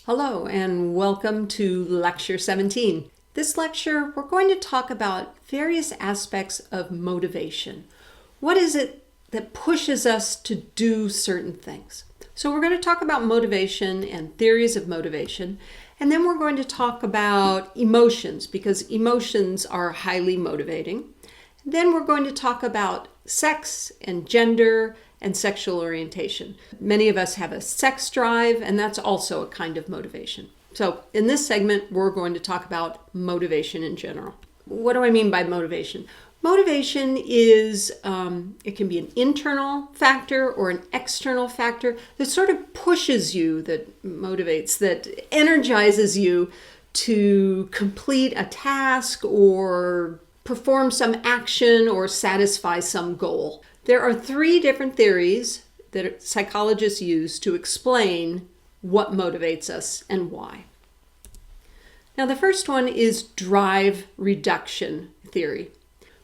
Hello and welcome to Lecture 17. This lecture, we're going to talk about various aspects of motivation. What is it that pushes us to do certain things? So we're going to talk about motivation and theories of motivation, and then we're going to talk about emotions because emotions are highly motivating. Then we're going to talk about sex and gender and sexual orientation. Many of us have a sex drive, and that's also a kind of motivation. So in this segment, we're going to talk about motivation in general. What do I mean by motivation? Motivation is, it can be an internal factor or an external factor that sort of pushes you, that motivates, that energizes you to complete a task or perform some action or satisfy some goal. There are three different theories that psychologists use to explain what motivates us and why. Now, the first one is drive reduction theory.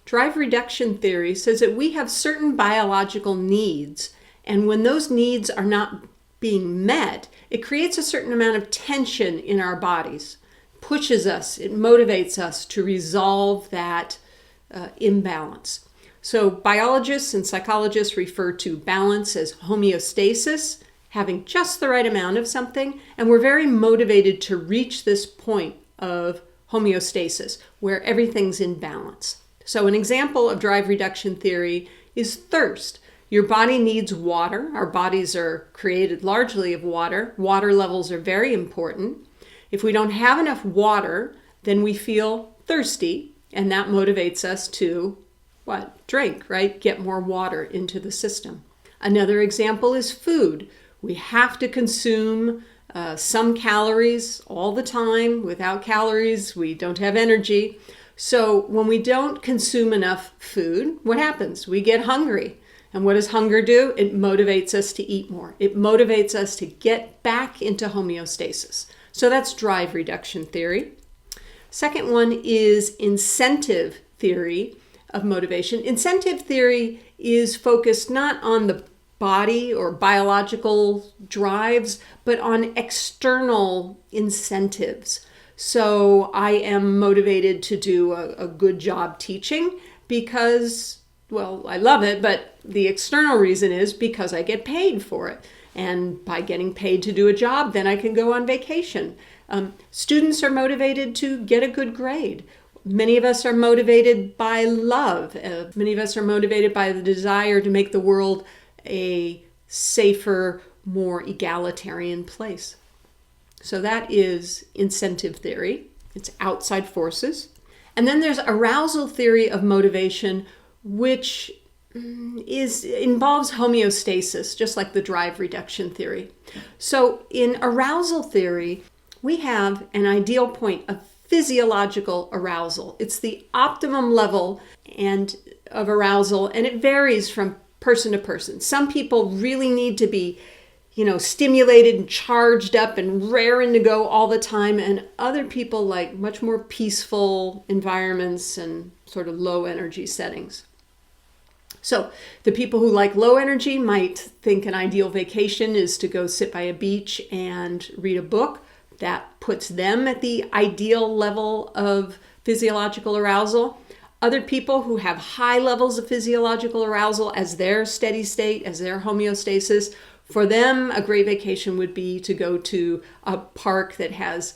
Drive reduction theory says that we have certain biological needs, and when those needs are not being met, it creates a certain amount of tension in our bodies, pushes us, it motivates us to resolve that imbalance. So biologists and psychologists refer to balance as homeostasis, having just the right amount of something, and we're very motivated to reach this point of homeostasis, where everything's in balance. So an example of drive reduction theory is thirst. Your body needs water. Our bodies are created largely of water. Water levels are very important. If we don't have enough water, then we feel thirsty, and that motivates us to drink, right? Get more water into the system. Another example is food. We have to consume some calories all the time. Without calories, we don't have energy. So when we don't consume enough food, what happens? We get hungry. And what does hunger do? It motivates us to eat more. It motivates us to get back into homeostasis. So that's drive reduction theory. Second one is incentive theory of motivation. Incentive theory is focused not on the body or biological drives, but on external incentives. So I am motivated to do a good job teaching because, I love it, but the external reason is because I get paid for it. And by getting paid to do a job, then I can go on vacation. Students are motivated to get a good grade. Many of us are motivated by love. Many of us are motivated by the desire to make the world a safer, more egalitarian place. So that is incentive theory. It's outside forces. And then there's arousal theory of motivation, which involves homeostasis, just like the drive reduction theory. So in arousal theory, we have an ideal point of physiological arousal. It's the optimum level of arousal, and it varies from person to person. Some people really need to be, stimulated and charged up and raring to go all the time, and other people like much more peaceful environments and sort of low energy settings. So the people who like low energy might think an ideal vacation is to go sit by a beach and read a book. That puts them at the ideal level of physiological arousal. Other people who have high levels of physiological arousal as their steady state, as their homeostasis, for them, a great vacation would be to go to a park that has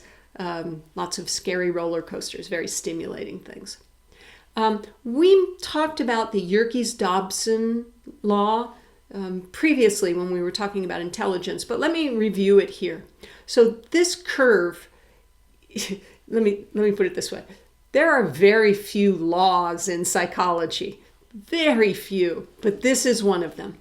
lots of scary roller coasters, very stimulating things. We talked about the Yerkes-Dodson law previously when we were talking about intelligence, but let me review it here. So this curve, let me put it this way. There are very few laws in psychology, very few, but this is one of them.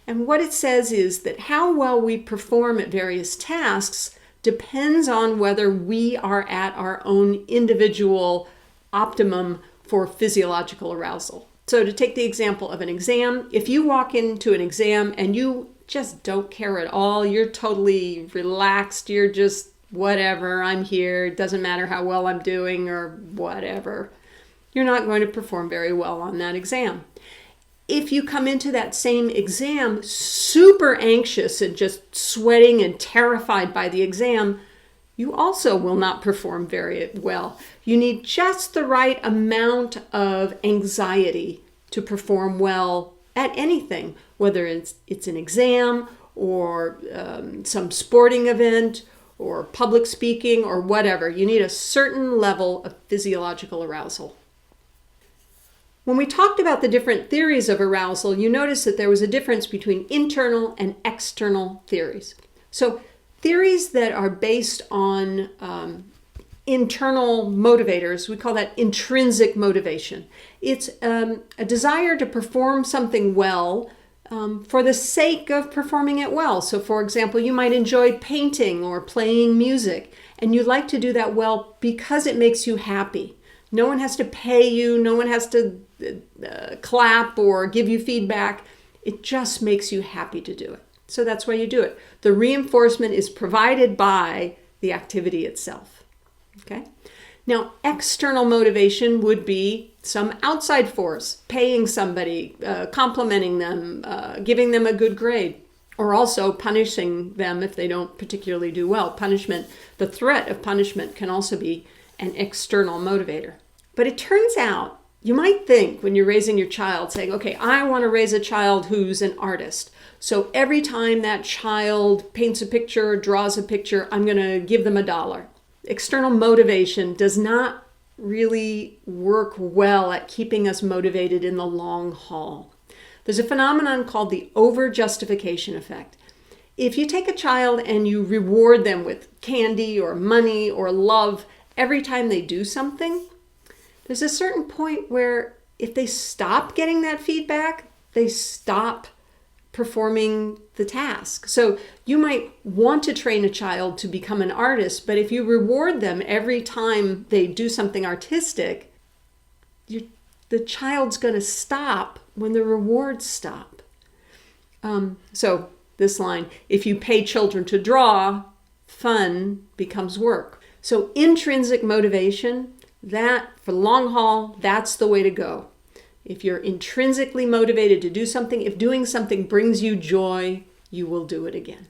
And what it says is that how well we perform at various tasks depends on whether we are at our own individual optimum for physiological arousal. So to take the example of an exam, if you walk into an exam and you just don't care at all, you're totally relaxed, you're just whatever, I'm here, it doesn't matter how well I'm doing or whatever, you're not going to perform very well on that exam. If you come into that same exam super anxious and just sweating and terrified by the exam, you also will not perform very well. You need just the right amount of anxiety to perform well at anything, whether it's an exam or some sporting event or public speaking or whatever. You need a certain level of physiological arousal. When we talked about the different theories of arousal, you notice that there was a difference between internal and external theories. So theories that are based on internal motivators, we call that intrinsic motivation. It's a desire to perform something well for the sake of performing it well. So for example, you might enjoy painting or playing music, and you like to do that well because it makes you happy. No one has to pay you, no one has to clap or give you feedback. It just makes you happy to do it. So that's why you do it. The reinforcement is provided by the activity itself. Okay? Now, external motivation would be some outside force, paying somebody, complimenting them, giving them a good grade, or also punishing them if they don't particularly do well. Punishment, the threat of punishment can also be an external motivator. But it turns out, you might think when you're raising your child, saying, okay, I want to raise a child who's an artist. So every time that child paints a picture, draws a picture, I'm going to give them $1. External motivation does not really work well at keeping us motivated in the long haul. There's a phenomenon called the over-justification effect. If you take a child and you reward them with candy or money or love every time they do something, there's a certain point where if they stop getting that feedback, they stop performing the task. So you might want to train a child to become an artist, but if you reward them every time they do something artistic, the child's going to stop when the rewards stop. So this line, if you pay children to draw, fun becomes work. So intrinsic motivation, that for the long haul, that's the way to go. If you're intrinsically motivated to do something, if doing something brings you joy, you will do it again.